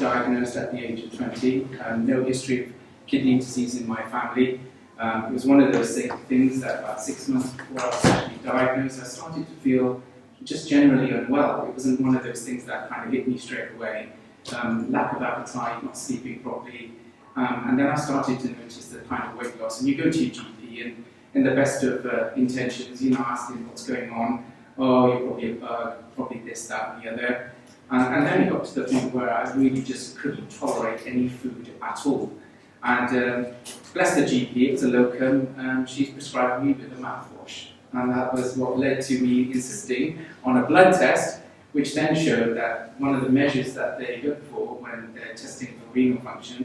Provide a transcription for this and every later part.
diagnosed at the age of 20, no history of kidney disease in my family. It was one of those things that about 6 months before I was actually diagnosed, I started to feel just generally unwell. It wasn't one of those things that kind of hit me straight away. Lack of appetite, not sleeping properly. And then I started to notice the kind of weight loss. And you go to your GP, and in the best of intentions, ask him what's going on. Oh, you're probably a bug, probably this, that, and the other. And then it got to the point where I really just couldn't tolerate any food at all. And bless the GP, it was a locum, she prescribed me with a mouthwash. And that was what led to me insisting on a blood test, which then showed that one of the measures that they look for when they're testing for renal function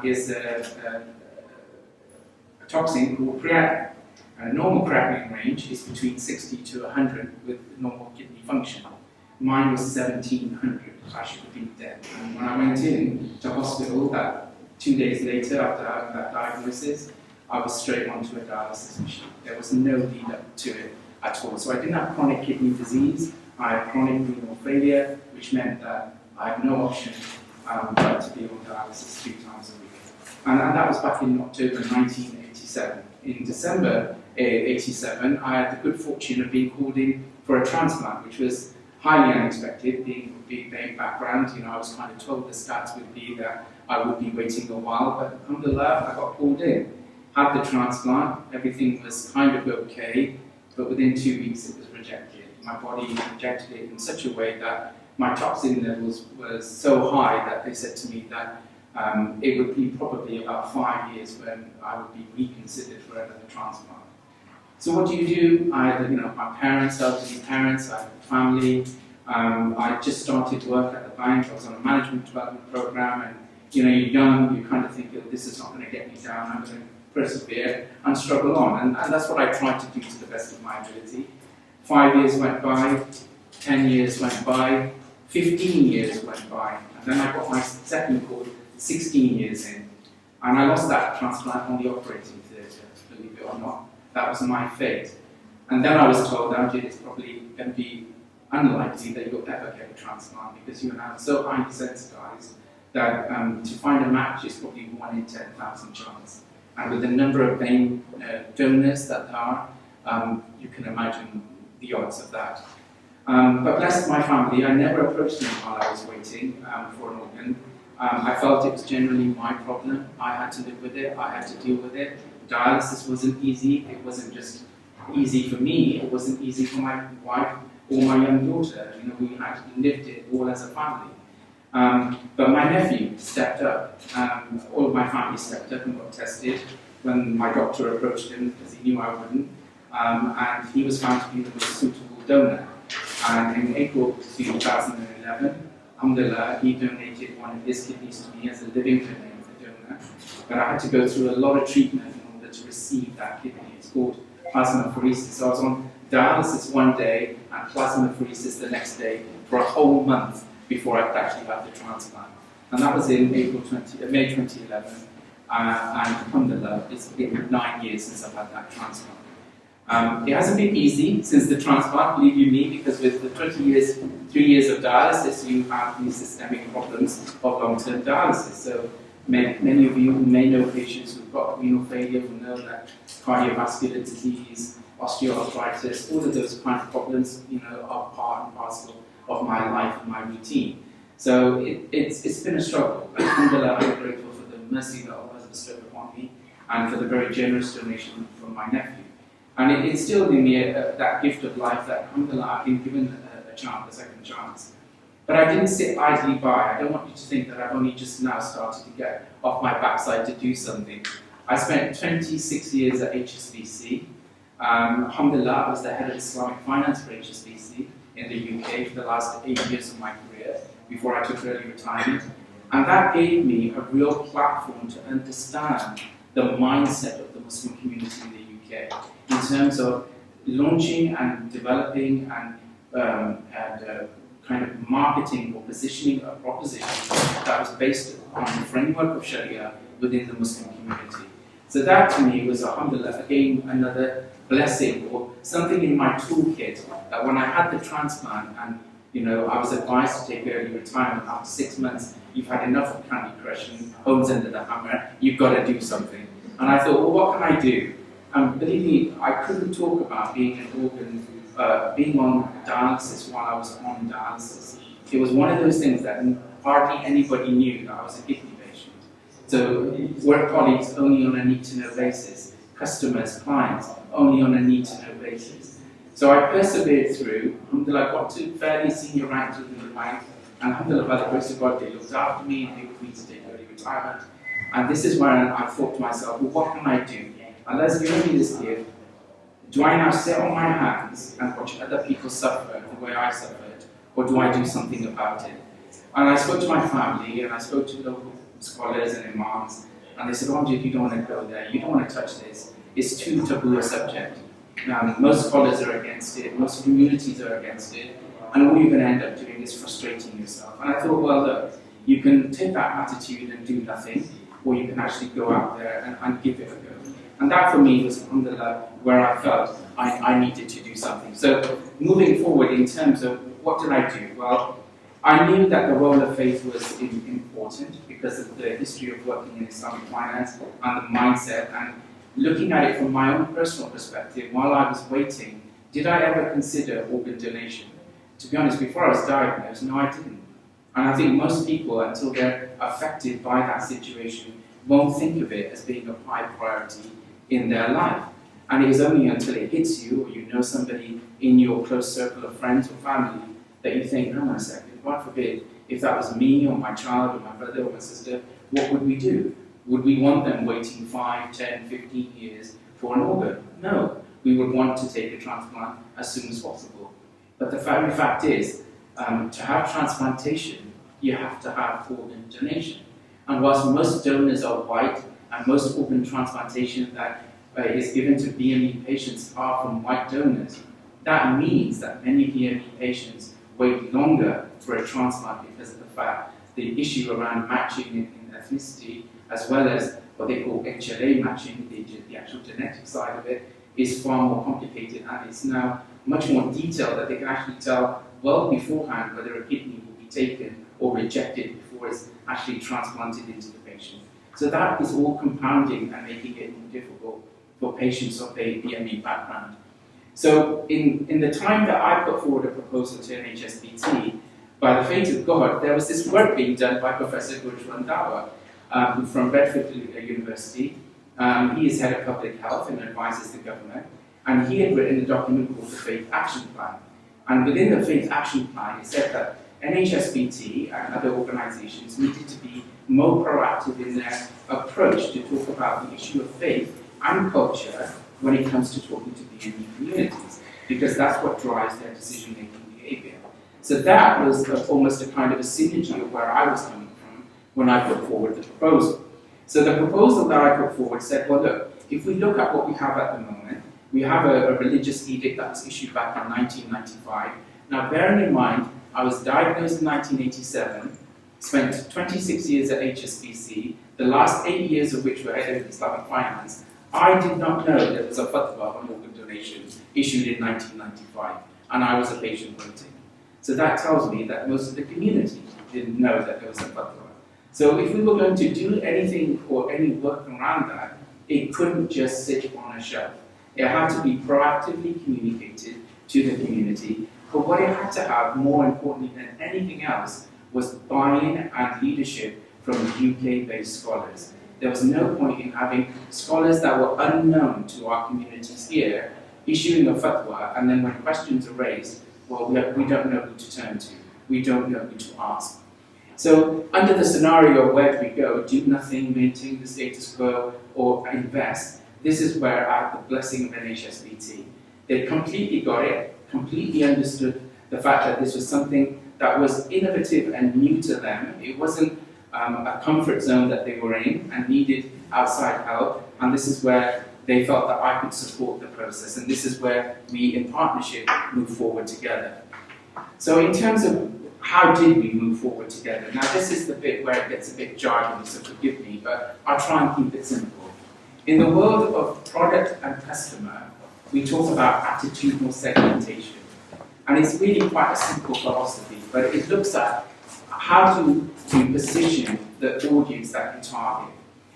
is a toxin called creatinine. And a normal creatinine range is between 60 to 100 with normal kidney function. Mine was 1700, I should have been dead. And when I went in to hospital, that 2 days later after having that diagnosis, I was straight onto a dialysis machine. There was no lead up to it at all. So I didn't have chronic kidney disease, I had chronic renal failure, which meant that I had no option but to be on dialysis 3 times a week. And that was back in October 1987. In December 87, I had the good fortune of being called in for a transplant, which was highly unexpected, being background. I was kind of told the stats would be that I would be waiting a while, but alhamdulillah, I got called in. Had the transplant, everything was kind of okay, but within 2 weeks it was rejected. My body rejected it in such a way that my toxin levels was so high that they said to me that it would be probably about 5 years when I would be reconsidered for another transplant. So what do? I had, my parents, elderly parents, I had a family. I just started work at the bank. I was on a management development program, and you're young, you kind of think, this is not going to get me down. I'm going to persevere and struggle on, and that's what I tried to do to the best of my ability. 5 years went by, 10 years went by, 15 years went by, and then I got my second call 16 years in, and I lost that transplant on the operating theatre, believe it or not. That was my fate. And then I was told, Ajit, it's probably going to be unlikely that you'll ever get a transplant because you're now so highly sensitized that to find a match is probably 1 in 10,000 chance. And with the number of vein donors that there are, you can imagine the odds of that. But bless my family, I never approached them while I was waiting for an organ. I felt it was generally my problem. I had to live with it, I had to deal with it. Dialysis wasn't easy, it wasn't just easy for me, it wasn't easy for my wife or my young daughter. We had lived it all as a family. But my nephew stepped up, all of my family stepped up and got tested when my doctor approached him because he knew I wouldn't, and he was found to be the most suitable donor. And in April 2011, alhamdulillah, he donated one of his kidneys to me as a living donor. But I had to go through a lot of treatment in order to receive that kidney. It's called plasmapheresis. So I was on dialysis one day and plasmapheresis the next day for a whole month before I could actually have the transplant. And that was in May 2011. And alhamdulillah, it's been 9 years since I've had that transplant. It hasn't been easy since the transplant, believe you me, because with the 3 years of dialysis, you have these systemic problems of long-term dialysis. So many of you may know patients who've got renal failure, who know that cardiovascular disease, osteoarthritis, all of those kind of problems, are part and parcel of my life and my routine. So it's been a struggle. But alhamdulillah, I'm grateful for the mercy that Allah has bestowed upon me and for the very generous donation from my nephew. And it instilled in me that gift of life that, alhamdulillah, I've been given a second chance. But I didn't sit idly by. I don't want you to think that I've only just now started to get off my backside to do something. I spent 26 years at HSBC. Alhamdulillah, I was the head of Islamic finance for HSBC in the UK for the last 8 years of my career before I took early retirement. And that gave me a real platform to understand the mindset of the Muslim community in the UK in terms of launching and developing and kind of marketing or positioning a proposition that was based on the framework of Shariah within the Muslim community. So that to me was, alhamdulillah, again another blessing or something in my toolkit that when I had the transplant and I was advised to take early retirement after 6 months you've had enough of Candy Crush and Homes Under the Hammer, you've got to do something. And I thought, well, what can I do? And believe me, I couldn't talk about being an organ, being on dialysis while I was on dialysis. It was one of those things that hardly anybody knew that I was a kidney patient. So work colleagues only on a need-to-know basis, customers, clients only on a need-to-know basis. So I persevered through, alhamdulillah, got to fairly senior ranks within the bank, and alhamdulillah, by the grace of God, they looked after me and they were free to take early retirement. And this is when I thought to myself, well, what can I do? Allah's given me this gift. Do I now sit on my hands and watch other people suffer the way I suffered? Or do I do something about it? And I spoke to my family and I spoke to local scholars and imams, and they said, Ramji, you don't want to go there, you don't want to touch this. It's too taboo a subject. Most scholars are against it, most communities are against it, and all you're going to end up doing is frustrating yourself. And I thought, well, look, you can take that attitude and do nothing, or you can actually go out there and give it a go. And that for me was, alhamdulillah, where I felt I needed to do something. So moving forward in terms of what did I do? Well, I knew that the role of faith was important because of the history of working in Islamic finance and the mindset, and looking at it from my own personal perspective, while I was waiting, did I ever consider organ donation? To be honest, before I was diagnosed, no, I didn't. And I think most people, until they're affected by that situation, won't think of it as being a high priority in their life. And it is only until it hits you, or you know somebody in your close circle of friends or family, that you think, hang on a second, God forbid, if that was me or my child or my brother or my sister, what would we do? Would we want them waiting 5, 10, 15 years for an organ? No, we would want to take a transplant as soon as possible. But the very fact is, to have transplantation, you have to have organ donation. And whilst most donors are white, and most organ transplantation that is given to BME patients are from white donors, that means that many BME patients wait longer for a transplant because of the fact the issue around matching in ethnicity, as well as what they call HLA matching, the actual genetic side of it, is far more complicated, and it's now much more detailed that they can actually tell well beforehand whether a kidney will be taken or rejected before it's actually transplanted into the patient. So that is all compounding and making it more difficult for patients of a BME background. So in the time that I put forward a proposal to NHSBT, by the fate of God, there was this work being done by Professor Gurjwan Dawa from Bedford University. He is head of public health and advises the government, and he had written a document called the Faith Action Plan. And within the Faith Action Plan, it said that NHSBT and other organisations needed to be more proactive in their approach to talk about the issue of faith and culture when it comes to talking to BME communities, because that's what drives their decision-making behaviour. So that was almost a kind of a synergy of where I was coming from when I put forward the proposal. So the proposal that I put forward said, well, look, if we look at what we have at the moment, we have a religious edict that was issued back in 1995. Now, bearing in mind, I was diagnosed in 1987, spent 26 years at HSBC, the last 8 years of which were head of Islamic finance. I did not know there was a fatwa on organ donation issued in 1995, and I was a patient waiting. So that tells me that most of the community didn't know that there was a fatwa. So if we were going to do anything or any work around that, it couldn't just sit on a shelf. It had to be proactively communicated to the community. But what it had to have, more importantly than anything else, was buy-in and leadership from UK-based scholars. There was no point in having scholars that were unknown to our communities here issuing a fatwa, and then when questions are raised, well, we don't know who to turn to. We don't know who to ask. So under the scenario of where do we go, do nothing, maintain the status quo, or invest, this is where I have the blessing of NHSBT. They completely got it, completely understood the fact that this was something that was innovative and new to them. It wasn't a comfort zone that they were in and needed outside help, and this is where they felt that I could support the process, and this is where we in partnership move forward together. So in terms of how did we move forward together? Now this is the bit where it gets a bit jargony, so forgive me, but I'll try and keep it simple. In the world of product and customer, we talk about attitudinal segmentation. And it's really quite a simple philosophy, but it looks at how to position the audience that you target.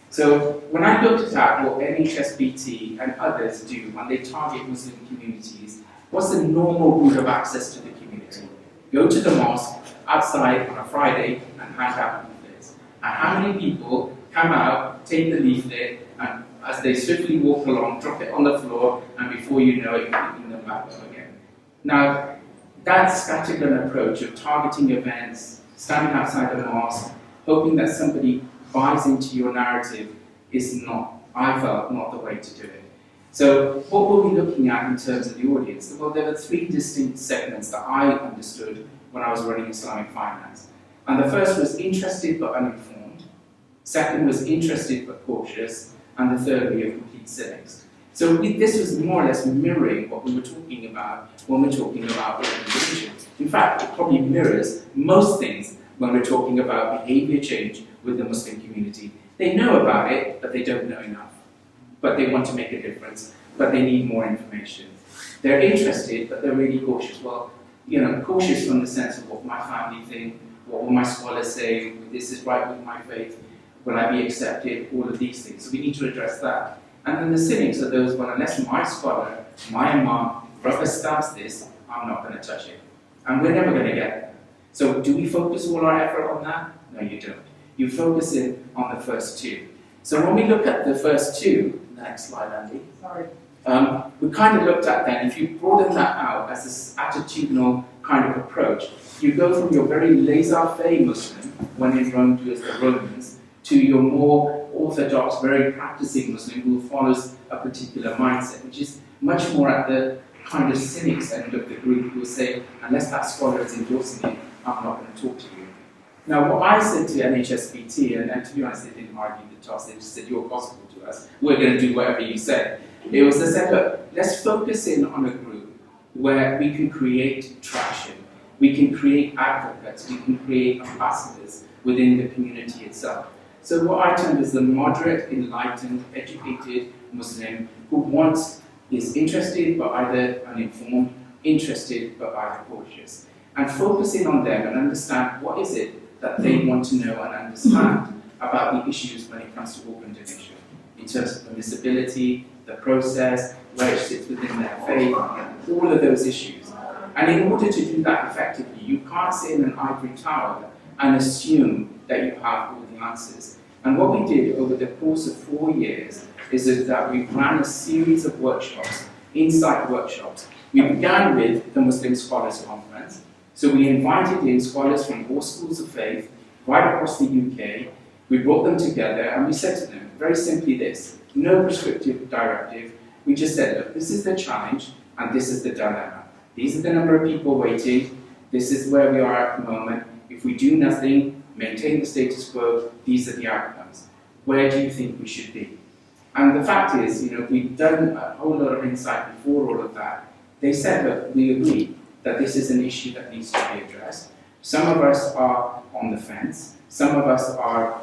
So when I looked at what NHSBT and others do when they target Muslim communities, what's the normal route of access to the community? Go to the mosque outside on a Friday and hand out leaflets. And how many people come out, take the leaflet, and as they swiftly walk along, drop it on the floor, and before you know it, you're picking them back up again. Now, that scattergun approach of targeting events, standing outside the mosque, hoping that somebody buys into your narrative is not, I felt, not the way to do it. So what were we looking at in terms of the audience? Well, there were three distinct segments that I understood when I was running Islamic finance. And the first was interested but uninformed. Second was interested but cautious. And the third, we are complete cynics. So this was more or less mirroring what we were talking about when we're talking about organizations. In fact, it probably mirrors most things when we're talking about behavior change with the Muslim community. They know about it, but they don't know enough. But they want to make a difference, but they need more information. They're interested, but they're really cautious. Well, cautious from the sense of what my family think, what will my scholars say, this is right with my faith, will I be accepted, all of these things. So we need to address that. And then the cynics are those, well, unless my scholar, my imam, rubber stamps this, I'm not going to touch it. And we're never going to get there. So do we focus all our effort on that? No, you don't. You focus in on the first two. So when we look at the first two, next slide, Andy, sorry. We kind of looked at that. If you broaden that out as this attitudinal kind of approach, you go from your very laissez-faire Muslim, when in Rome do as the Romans, to your more orthodox, very practicing Muslim who follows a particular mindset, which is much more at the kind of cynics end of the group who will say, unless that scholar is endorsing it, I'm not going to talk to you. Now, what I said to NHSBT, and to be honest, they didn't argue the toss, they just said, you're gospel to us, we're going to do whatever you say. It was, they said, look, let's focus in on a group where we can create traction, we can create advocates, we can create ambassadors within the community itself. So what I termed as the moderate, enlightened, educated Muslim who is interested but either uninformed, interested but either cautious. And focusing on them and understand what is it that they want to know and understand about the issues when it comes to organ donation, in terms of permissibility, the process, where it sits within their faith, all of those issues. And in order to do that effectively, you can't sit in an ivory tower and assume that you have all the answers. And what we did over the course of 4 years is that we ran a series of workshops, insight workshops. We began with the Muslim Scholars Conference. So we invited in scholars from all schools of faith, right across the UK. We brought them together and we said to them, very simply this, no prescriptive directive. We just said, look, this is the challenge and this is the dilemma. These are the number of people waiting. This is where we are at the moment. If we do nothing, maintain the status quo, these are the outcomes. Where do you think we should be? And the fact is, we've done a whole lot of insight before all of that. They said, look, we agree that this is an issue that needs to be addressed. Some of us are on the fence, some of us are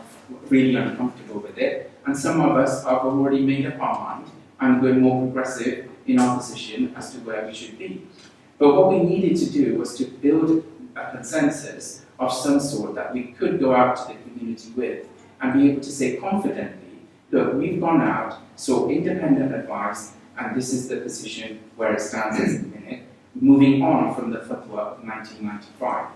really uncomfortable with it, and some of us have already made up our mind and we're more progressive in our position as to where we should be. But what we needed to do was to build a consensus of some sort that we could go out to the community with and be able to say confidently, look, we've gone out, sought independent advice, and this is the position where it stands at the minute, moving on from the fatwa of 1995.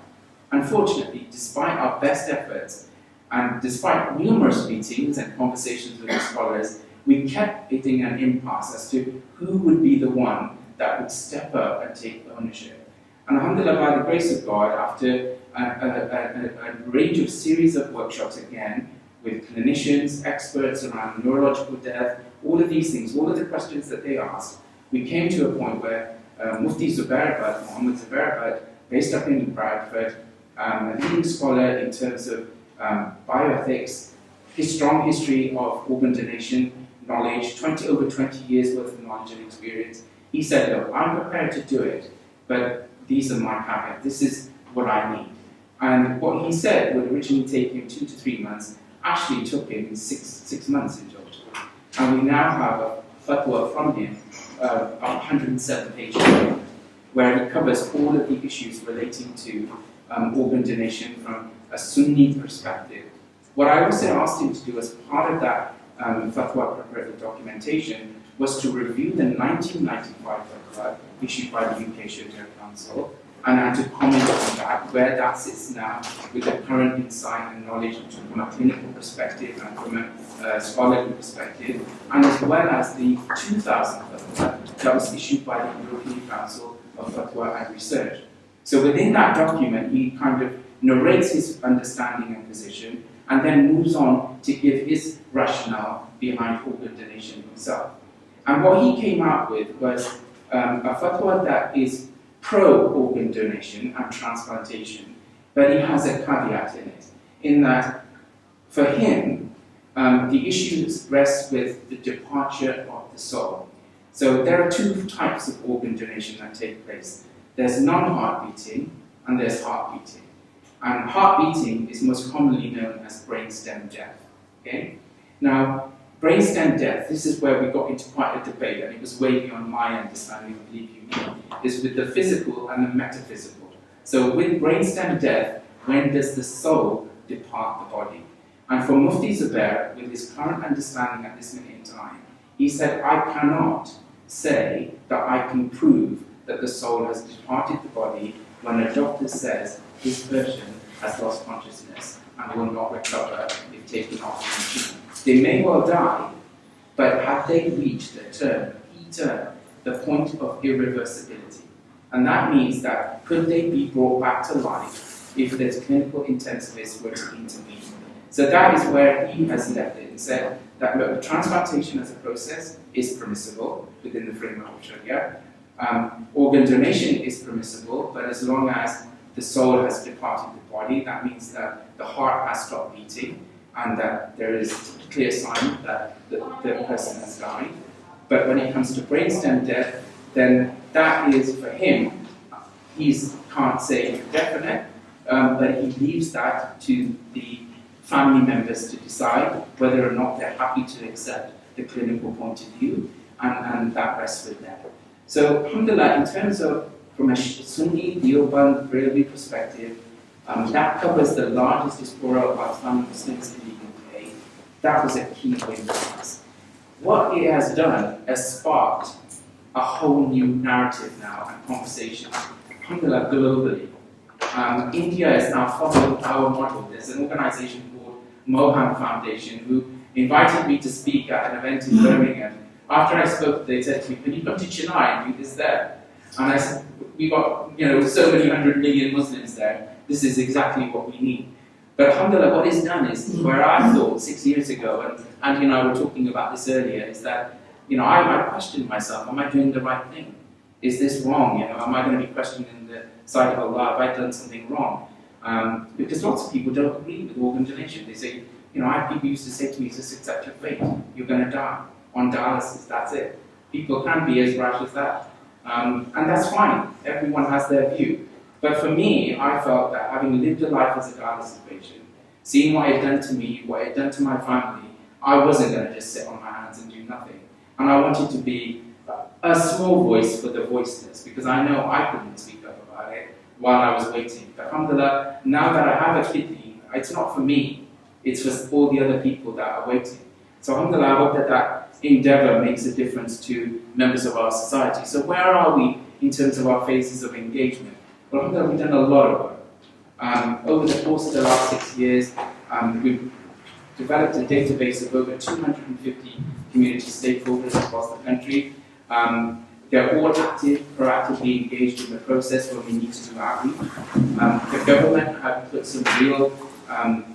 Unfortunately, despite our best efforts, and despite numerous meetings and conversations with the scholars, we kept hitting an impasse as to who would be the one that would step up and take ownership. And alhamdulillah, by the grace of God, after a range of series of workshops again, with clinicians, experts around neurological death, all of these things, all of the questions that they asked, we came to a point where Mufti Muhammad Zubair, based up in Bradford, a leading scholar in terms of bioethics, his strong history of organ donation knowledge, over 20 years worth of knowledge and experience, he said, look, I'm prepared to do it, but these are my caveats, this is what I need. And what he said would originally take him 2 to 3 months, actually took him six months in total. And we now have a fatwa from him, a 107-page document, where he covers all of the issues relating to organ donation from a Sunni perspective. What I also asked him to do as part of that fatwa preparatory documentation was to review the 1995 fatwa issued by the UK Sharia Council and to comment on that, where that sits now with the current insight and knowledge from a clinical perspective and from a scholarly perspective, and as well as the 2000 fatwa that was issued by the European Council of Fatwa and Research. So within that document, he kind of narrates his understanding and position, and then moves on to give his rationale behind organ donation himself. And what he came out with was a fatwa that is pro-organ donation and transplantation, but he has a caveat in it, in that for him, the issues rest with the departure of the soul. So there are two types of organ donation that take place. There's non-heart beating and there's heart beating. And heart beating is most commonly known as brainstem death. Okay? Now, brainstem death, this is where we got into quite a debate, and it was way beyond my understanding, I believe you know, is with the physical and the metaphysical. So with brainstem death, when does the soul depart the body? And for Mufti Zubair, with his current understanding at this minute in time, he said, I cannot say that I can prove that the soul has departed the body when a doctor says this person has lost consciousness and will not recover if taken off the machine. They may well die, but have they reached the the point of irreversibility? And that means that could they be brought back to life if there's clinical intensivists were to intervene? So that is where he has left it and said that look, transplantation as a process is permissible within the framework of Sharia. Organ donation is permissible, but as long as the soul has departed the body, that means that the heart has stopped beating and that there is a clear sign that the person has died. But when it comes to brainstem death, then that is for him, he can't say definite, but he leaves that to the family members to decide whether or not they're happy to accept the clinical point of view, and that rests with them. So, alhamdulillah, in terms of from a Sunni, Deoband, Brahmi perspective, that covers the largest diaspora of Islamic Muslims in the UK. That was a key win for us. What it has done has sparked a whole new narrative now and conversation, alhamdulillah, globally. India is now following our model. There's an organization called Mohan Foundation who invited me to speak at an event in Birmingham. After I spoke, they said to me, "Can you come to Chennai and do this there?" And I said, "We got so many 100 million Muslims there. This is exactly what we need." But alhamdulillah, what it's done is where I thought 6 years ago, and Andy and I were talking about this earlier, is that I questioned myself: Am I doing the right thing? Is this wrong? Am I going to be questioning the side of Allah? Have I done something wrong? Because lots of people don't agree with organ donation. They say, I have people used to say to me, "Just accept your fate. You're going to die on dialysis. That's it." People can be as rash as that. And that's fine, everyone has their view. But for me, I felt that having lived a life as a dialysis patient, seeing what it had done to me, what it had done to my family, I wasn't going to just sit on my hands and do nothing. And I wanted to be a small voice for the voiceless, because I know I couldn't speak up about it while I was waiting. But alhamdulillah, now that I have a kidney, it's not for me, it's for all the other people that are waiting. So alhamdulillah, I hope that endeavor makes a difference to members of our society. So where are we in terms of our phases of engagement? Well, alhamdulillah, we've done a lot of work. Over the course of the last 6 years, we've developed a database of over 250 community stakeholders across the country. They're all active, proactively engaged in the process when we need to do outreach. The government have put some real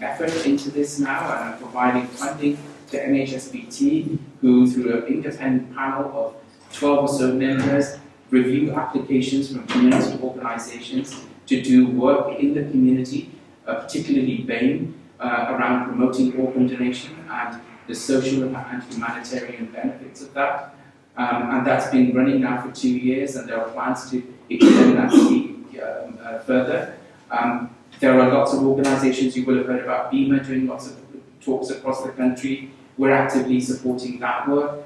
effort into this now and are providing funding to NHSBT, who through an independent panel of 12 or so members review applications from community organizations to do work in the community, particularly BAME, around promoting organ donation and the social and humanitarian benefits of that. And that's been running now for 2 years, and there are plans to extend that further. There are lots of organizations, you will have heard about BEMA doing lots of talks across the country. We're actively supporting that work.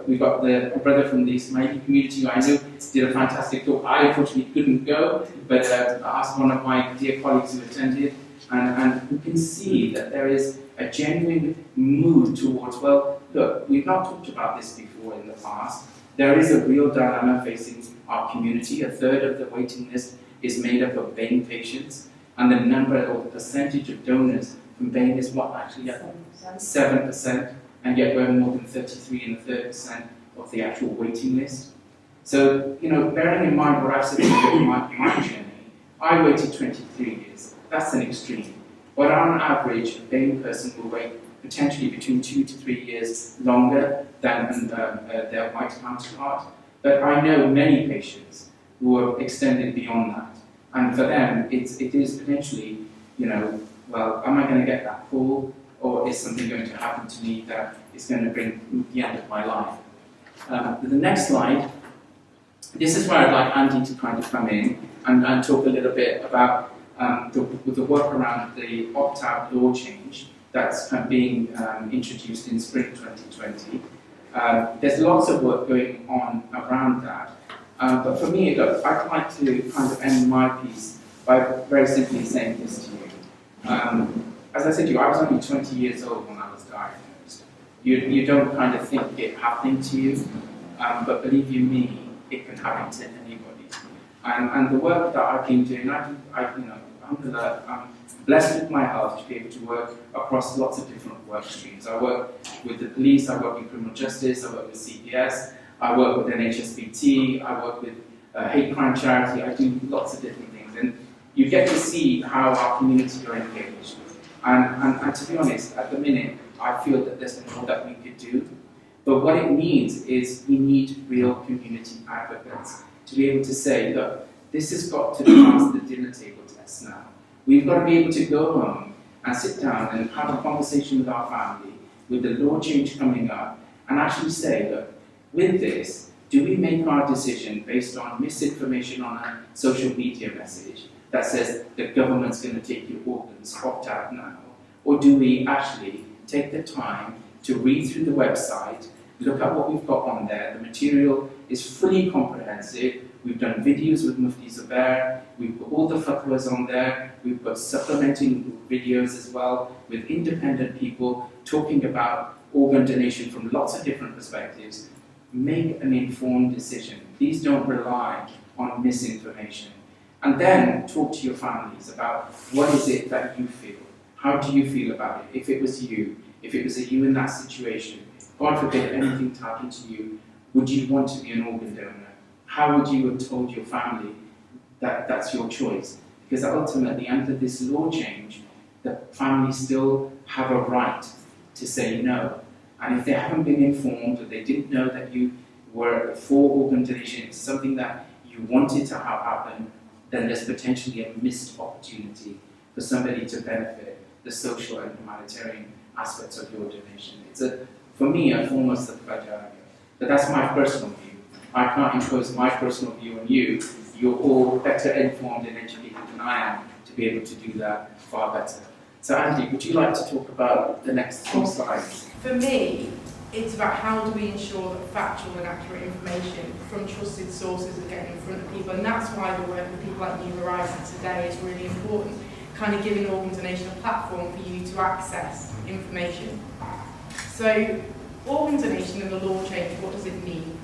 We've got the brother from the Ismaili community who I know did a fantastic talk. I unfortunately couldn't go, but I asked one of my dear colleagues who attended, And you can see that there is a genuine move towards, well, look, we've not talked about this before in the past. There is a real dilemma facing our community. A third of the waiting list is made up of BAME patients, and the number or the percentage of donors from BAME is what actually? 7%, and yet we're more than 33% of the actual waiting list. So, bearing in mind what I've said about my journey, I waited 23 years. That's an extreme. But on average, a BAME person will wait potentially between 2 to 3 years longer than their white counterpart. But I know many patients who are extended beyond that. And for them, it is potentially, well, am I going to get that call, or is something going to happen to me that is going to bring the end of my life? The next slide, this is where I'd like Andy to kind of come in and talk a little bit about the work around the opt-out law change that's being introduced in spring 2020. There's lots of work going on around that. But for me, look, I'd like to kind of end my piece by very simply saying this to you. As I said to you, I was only 20 years old when I was diagnosed. You don't kind of think it happening to you, but believe you me, it can happen to anybody. And the work that I've been doing, I'm blessed with my health to be able to work across lots of different work streams. I work with the police, I work in criminal justice, I work with CPS, I work with NHSBT, I work with hate crime charity, I do lots of different things. And you get to see how our community are engaged. And to be honest, at the minute, I feel that there's more that we could do. But what it needs is we need real community advocates to be able to say, look, this has got to pass the dinner table test now. We've got to be able to go home and sit down and have a conversation with our family, with the law change coming up, and actually say, look, with this, do we make our decision based on misinformation on a social media message that says the government's going to take your organs, opt out now? Or do we actually take the time to read through the website, look at what we've got on there? The material is fully comprehensive. We've done videos with Mufti Zubair, we've got all the fatwas on there, we've got supplementing videos as well with independent people talking about organ donation from lots of different perspectives. Make an informed decision. Please don't rely on misinformation. And then talk to your families about what is it that you feel. How do you feel about it? If it was you in that situation, God forbid anything to happen to you, would you want to be an organ donor? How would you have told your family that that's your choice? Because ultimately, under this law change, the families still have a right to say no. And if they haven't been informed, or they didn't know that you were for organ donation, it's something that you wanted to have happen, then there's potentially a missed opportunity for somebody to benefit the social and humanitarian aspects of your donation. It's for me, a form of sadaqah. But that's my personal view. I can't impose my personal view on you. You're all better informed and educated than I am to be able to do that far better. So Andy, would you like to talk about the next 2 slides? For me, it's about how do we ensure that factual and accurate information from trusted sources are getting in front of people, and that's why the work with people like New Horizons today is really important, kind of giving organ donation a platform for you to access information. So, organ donation and the law change, what does it mean?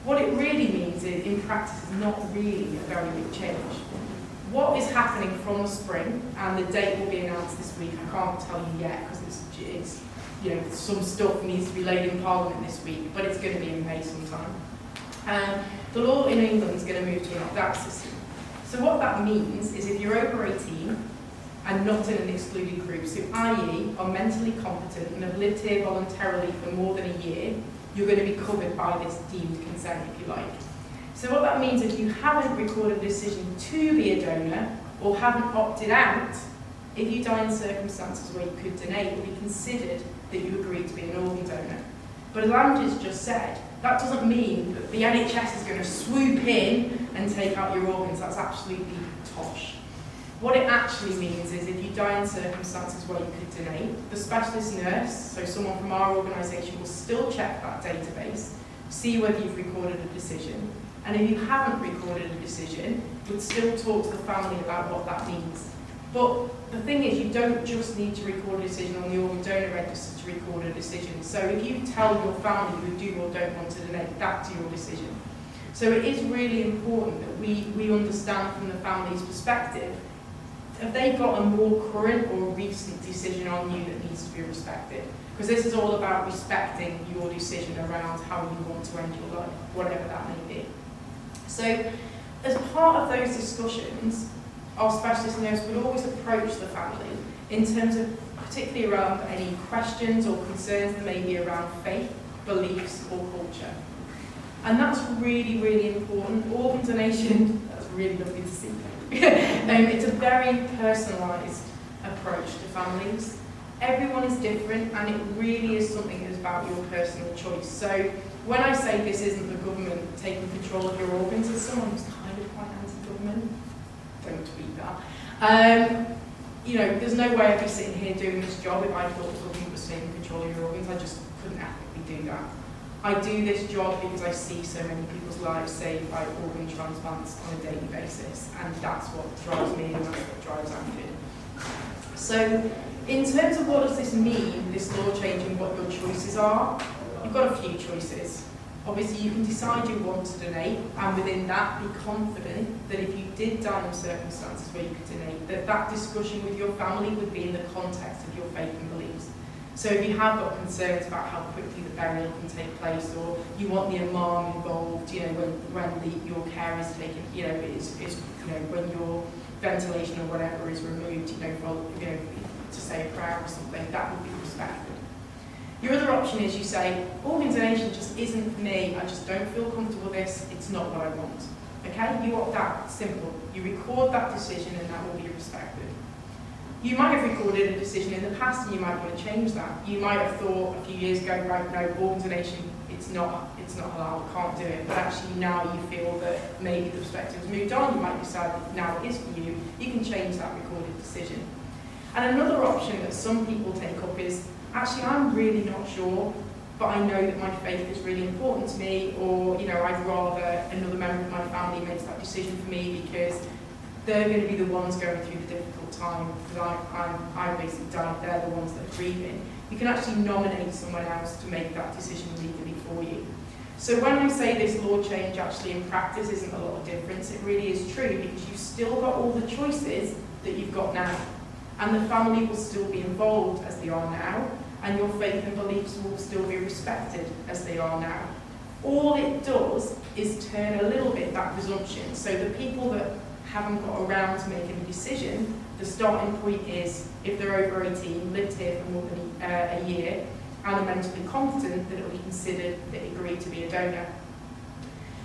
What it really means is, in practice, is not really a very big change. What is happening from the spring, and the date will be announced this week, I can't tell you yet because it's some stuff needs to be laid in Parliament this week, but it's going to be in May sometime. The law in England is going to move to an opt-out system. So what that means is if you're over 18 and not in an excluded group, so i.e. are mentally competent and have lived here voluntarily for more than a year, you're going to be covered by this deemed consent, if you like. So what that means, if you haven't recorded a decision to be a donor or haven't opted out, if you die in circumstances where you could donate, it will be considered that you agreed to be an organ donor. But as Andrew's just said, that doesn't mean that the NHS is going to swoop in and take out your organs. That's absolutely tosh. What it actually means is if you die in circumstances where you could donate, the specialist nurse, so someone from our organisation, will still check that database, see whether you've recorded a decision, and if you haven't recorded a decision, would still talk to the family about what that means. But the thing is, you don't just need to record a decision on the organ donor register to record a decision. So if you tell your family you do or don't want to donate, that's your decision. So it is really important that we understand from the family's perspective, have they got a more current or recent decision on you that needs to be respected? Because this is all about respecting your decision around how you want to end your life, whatever that may be. So as part of those discussions, our specialist nurse would always approach the family in terms of particularly around any questions or concerns that may be around faith, beliefs or culture. And that's really, really important. Organ donation, that's really lovely to see. It's a very personalised approach to families. Everyone is different and it really is something that is about your personal choice. So when I say this isn't the government taking control of your organs, as someone who's kind of quite anti-government, don't tweet that. You know, there's no way I'd be sitting here doing this job if I thought the government was taking control of your organs. I just couldn't ethically do that. I do this job because I see so many people's lives saved by organ transplants on a daily basis, and that's what drives me and that's what drives Amjad. So, in terms of what does this mean, this law change and what your choices are, you've got a few choices. Obviously, you can decide you want to donate, and within that, be confident that if you did die in circumstances where you could donate, that that discussion with your family would be in the context of your faith and beliefs. So if you have got concerns about how quickly the burial can take place, or you want the imam involved, you know, when your care is taken, you know, when your ventilation or whatever is removed, you know, to say a prayer or something, that would be respected. Your other option is you say, organ donation just isn't for me, I just don't feel comfortable with this, it's not what I want. Okay, you opt out, simple. You record that decision and that will be respected. You might have recorded a decision in the past and you might want to change that. You might have thought a few years ago, right, no, organ donation, it's not allowed, can't do it. But actually now you feel that maybe the perspective has moved on, you might decide that now it is for you. You can change that recorded decision. And another option that some people take up is, actually I'm really not sure, but I know that my faith is really important to me, or you know, I'd rather another member of my family makes that decision for me because they're going to be the ones going through the difficult time, because I'm basically died, they're the ones that are grieving. You can actually nominate someone else to make that decision legally for you. So when I say this law change actually in practice isn't a lot of difference, it really is true, because you've still got all the choices that you've got now. And the family will still be involved as they are now, and your faith and beliefs will still be respected as they are now. All it does is turn a little bit that presumption. So the people that haven't got around to making a decision, the starting point is, if they're over 18, lived here for more than a year, and are mentally competent, that it will be considered that they agree to be a donor.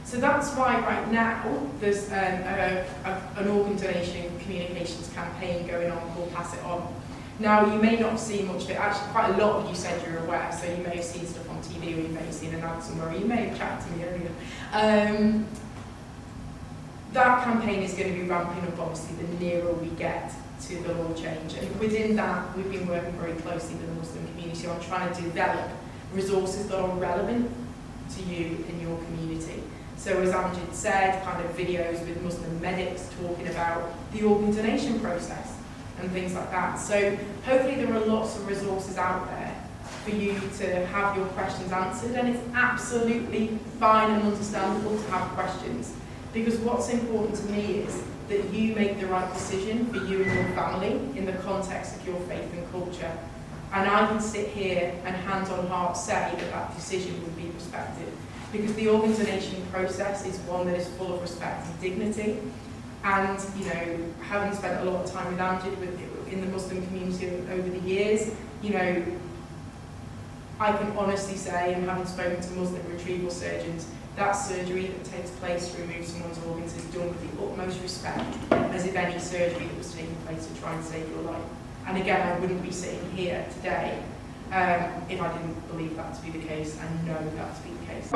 So that's why right now there's an organ donation communications campaign going on called Pass It On. Now you may not have seen much of it, actually quite a lot of you said you're aware, so you may have seen stuff on TV or you may have seen an ad somewhere, or you may have chatted to me earlier. That campaign is going to be ramping up obviously the nearer we get to the law change, and within that we've been working very closely with the Muslim community on trying to develop resources that are relevant to you and your community. So as Amjad said, kind of videos with Muslim medics talking about the organ donation process and things like that. So hopefully there are lots of resources out there for you to have your questions answered, and it's absolutely fine and understandable to have questions, because what's important to me is that you make the right decision for you and your family in the context of your faith and culture. And I can sit here and hand on heart say that that decision would be respected, because the organ donation process is one that is full of respect and dignity. And you know, having spent a lot of time with Amjad in the Muslim community over the years, you know, I can honestly say, and having spoken to Muslim retrieval surgeons, that surgery that takes place to remove someone's organs is done with the utmost respect, as if any surgery that was taking place to try and save your life. And again, I wouldn't be sitting here today if I didn't believe that to be the case and know that to be the case.